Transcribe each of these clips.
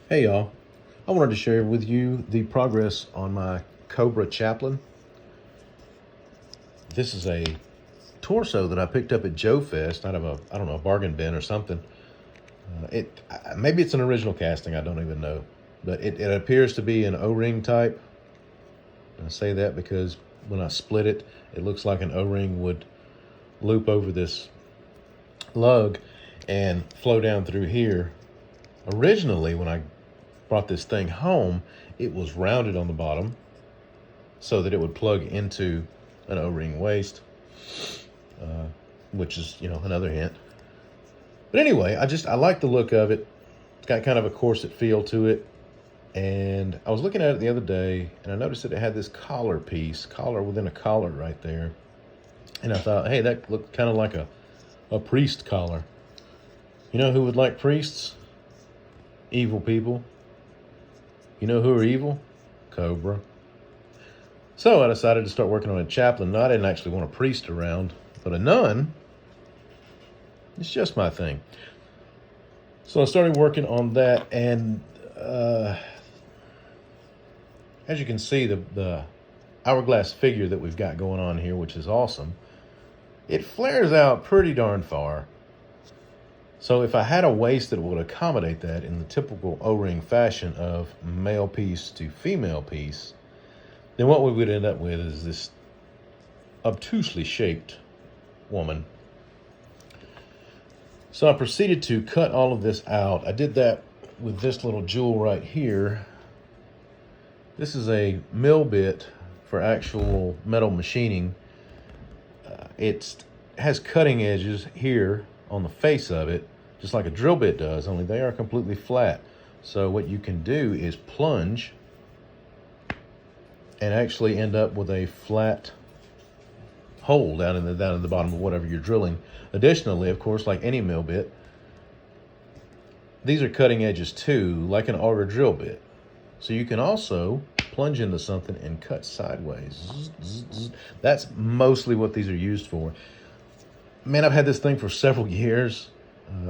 Hey y'all, I wanted to share with you the progress on my Cobra Chaplain. This is a torso that I picked up at Joe Fest out of I don't know, a bargain bin or something. Maybe it's an original casting, I don't even know. But it appears to be an O-ring type. I say that because when I split it, it looks like an O-ring would loop over this lug and flow down through here. Originally, when I brought this thing home, it was rounded on the bottom so that it would plug into an O-ring waist, which is, another hint. But anyway, I like the look of it. It's got kind of a corset feel to it. And I was looking at it the other day, and I noticed that it had this collar within a collar right there. And I thought, hey, that looked kind of like a priest collar. You know who would like priests? Evil people. You know who are evil? Cobra. So I decided to start working on a chaplain. No, I didn't actually want a priest around, but a nun, it's just my thing. So I started working on that, and as you can see, the hourglass figure that we've got going on here, which is awesome, it flares out pretty darn far. So if I had a waist that would accommodate that in the typical O-ring fashion of male piece to female piece, then what we would end up with is this obtusely shaped woman. So I proceeded to cut all of this out. I did that with this little jewel right here. This is a mill bit for actual metal machining. It has cutting edges here on the face of it, just like a drill bit does, only they are completely flat. So what you can do is plunge and actually end up with a flat hole down in the bottom of whatever you're drilling. Additionally, of course, like any mill bit, these are cutting edges too, like an auger drill bit. So you can also plunge into something and cut sideways. That's mostly what these are used for. Man, I've had this thing for several years.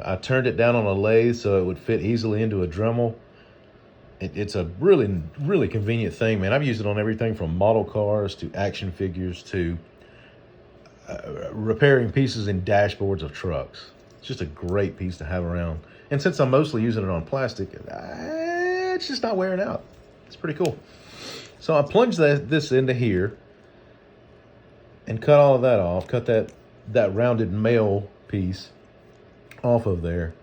I turned it down on a lathe so it would fit easily into a Dremel. It's a really, really convenient thing, man. I've used it on everything from model cars to action figures to repairing pieces in dashboards of trucks. It's just a great piece to have around. And since I'm mostly using it on plastic, it's just not wearing out. It's pretty cool. So I plunged this into here and cut all of that off. Cut that rounded male piece off of there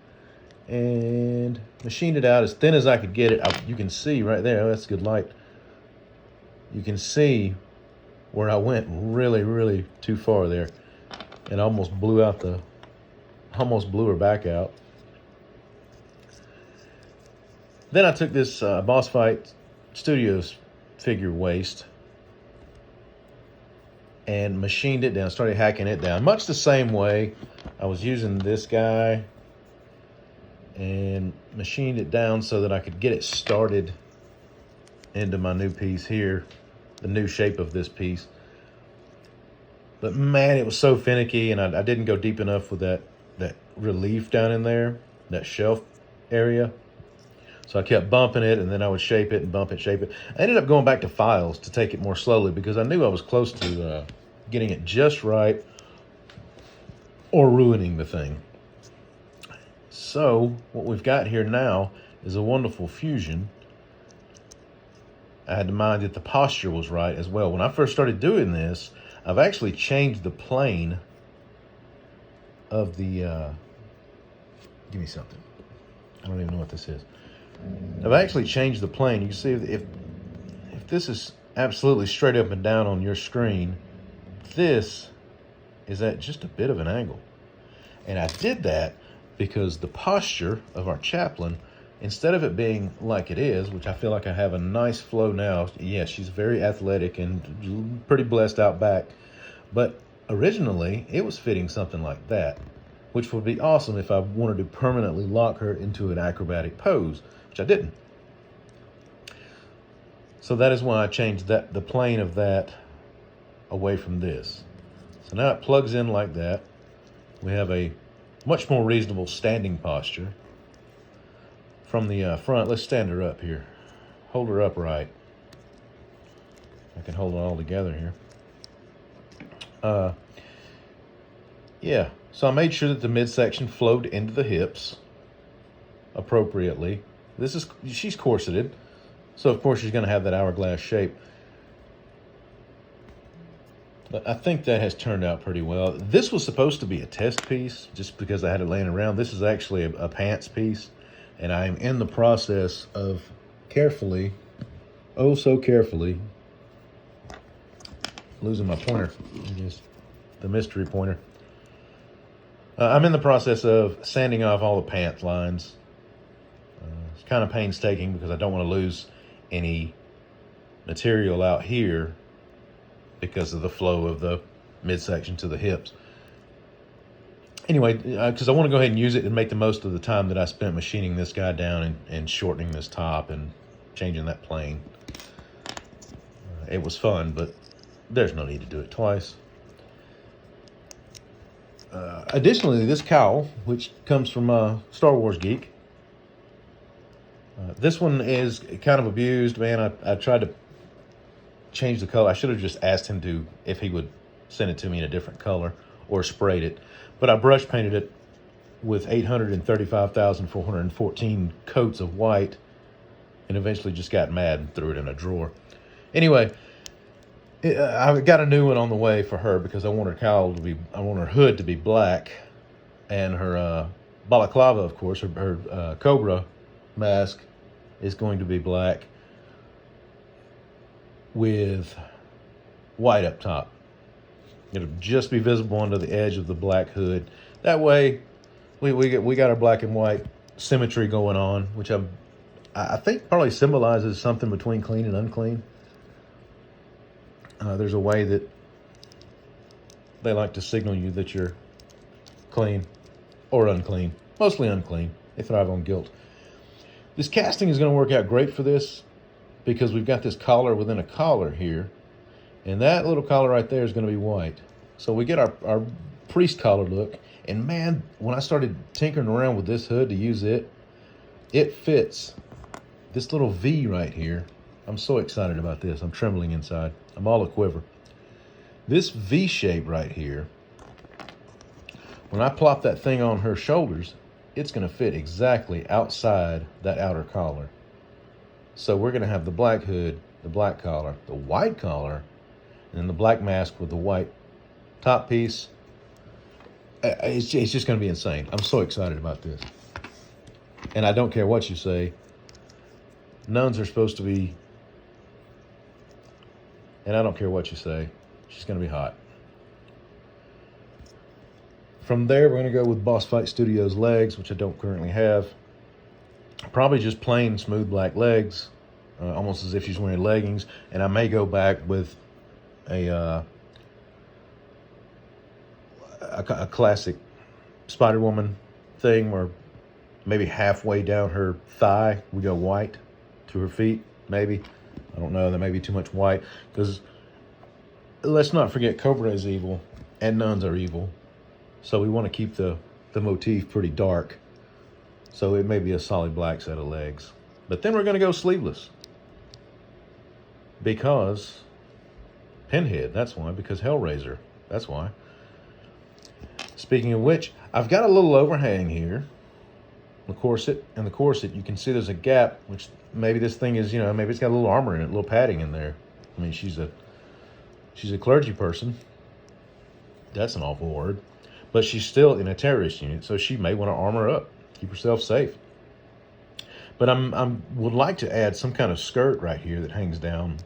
and machined it out as thin as I could get it. You can see right there, that's good light. You can see where I went really, really too far there and almost blew her back out. Then I took this Boss Fight Studios figure waist and machined it down, started hacking it down, much the same way I was using this guy, and machined it down so that I could get it started into my new piece here, the new shape of this piece. But man, it was so finicky, and I didn't go deep enough with that relief down in there, that shelf area. So I kept bumping it, and then I would shape it and bump it, shape it. I ended up going back to files to take it more slowly because I knew I was close to getting it just right or ruining the thing. So what we've got here now is a wonderful fusion. I had to mind that the posture was right as well. When I first started doing this, I've actually changed the plane of the, give me something. I don't even know what this is. I've actually changed the plane. You can see if this is absolutely straight up and down on your screen, this is at just a bit of an angle. And I did that because the posture of our chaplain, instead of it being like it is, which I feel like I have a nice flow now. Yes, she's very athletic and pretty blessed out back. But originally, it was fitting something like that, which would be awesome if I wanted to permanently lock her into an acrobatic pose, which I didn't. So that is why I changed the plane of that away from this. So now it plugs in like that. We have a much more reasonable standing posture from the front. Let's stand her up here. Hold her upright. I can hold it all together here. Yeah, so I made sure that the midsection flowed into the hips appropriately. She's corseted, so of course she's going to have that hourglass shape. But I think that has turned out pretty well. This was supposed to be a test piece, just because I had it laying around. This is actually a pants piece, and I am in the process of carefully, oh so carefully, losing my pointer, the mystery pointer. I'm in the process of sanding off all the pant lines. It's kind of painstaking because I don't want to lose any material out here because of the flow of the midsection to the hips. Anyway, because I want to go ahead and use it and make the most of the time that I spent machining this guy down and shortening this top and changing that plane. It was fun, but there's no need to do it twice. Additionally, this cowl, which comes from Star Wars Geek, this one is kind of abused, man. I tried to change the color. I should have just asked him if he would send it to me in a different color or sprayed it. But I brush painted it with 835,414 coats of white and eventually just got mad and threw it in a drawer. Anyway, I got a new one on the way for her because I want her hood to be black, and her balaclava, of course, her Cobra mask is going to be black with white up top. It'll just be visible under the edge of the black hood. That way, we got our black and white symmetry going on, which I think probably symbolizes something between clean and unclean. There's a way that they like to signal you that you're clean or unclean. Mostly unclean. They thrive on guilt. This casting is going to work out great for this because we've got this collar within a collar here. And that little collar right there is going to be white. So we get our priest collar look. And man, when I started tinkering around with this hood to use it, it fits this little V right here. I'm so excited about this. I'm trembling inside. I'm all a quiver. This V shape right here, when I plop that thing on her shoulders, it's going to fit exactly outside that outer collar. So we're going to have the black hood, the black collar, the white collar, and then the black mask with the white top piece. It's just going to be insane. I'm so excited about this. And I don't care what you say. Nuns are supposed to be, and I don't care what you say, she's going to be hot. From there, we're going to go with Boss Fight Studios legs, which I don't currently have. Probably just plain smooth black legs, almost as if she's wearing leggings. And I may go back with a classic Spider-Woman thing where maybe halfway down her thigh, we go white to her feet, maybe. I don't know, that may be too much white, because let's not forget Cobra is evil and nuns are evil. So we want to keep the motif pretty dark. So it may be a solid black set of legs. But then we're going to go sleeveless. Because Pinhead, that's why. Because Hellraiser, that's why. Speaking of which, I've got a little overhang here. The corset, and the corset, you can see there's a gap, which maybe this thing is, maybe it's got a little armor in it, a little padding in there. I mean, she's a clergy person. That's an awful word. But she's still in a terrorist unit, so she may want to armor up, keep herself safe. But would like to add some kind of skirt right here that hangs down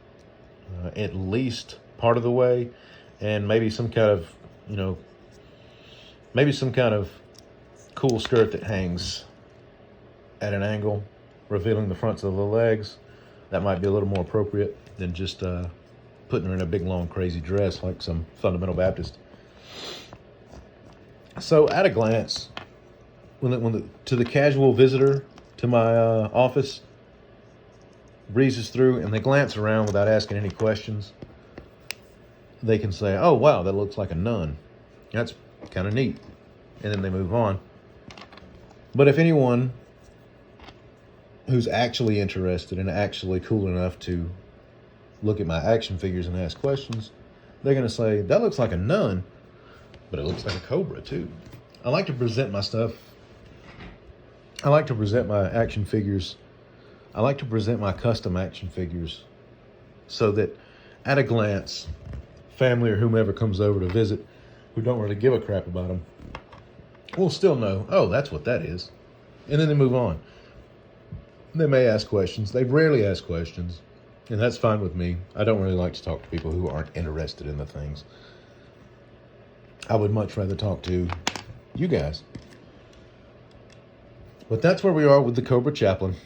at least part of the way, and maybe some kind of, maybe some kind of cool skirt that hangs at an angle, revealing the fronts of the legs. That might be a little more appropriate than just putting her in a big, long, crazy dress like some fundamental Baptist. So at a glance, to the casual visitor to my office, breezes through and they glance around without asking any questions, they can say, oh, wow, that looks like a nun. That's kind of neat. And then they move on. But if anyone who's actually interested and actually cool enough to look at my action figures and ask questions, they're going to say, that looks like a nun, but it looks like a Cobra too. I like to present my stuff. I like to present my action figures. I like to present my custom action figures so that at a glance, family or whomever comes over to visit who don't really give a crap about them will still know, oh, that's what that is. And then they move on. They may ask questions. They rarely ask questions. And that's fine with me. I don't really like to talk to people who aren't interested in the things. I would much rather talk to you guys. But that's where we are with the Cobra Chaplain.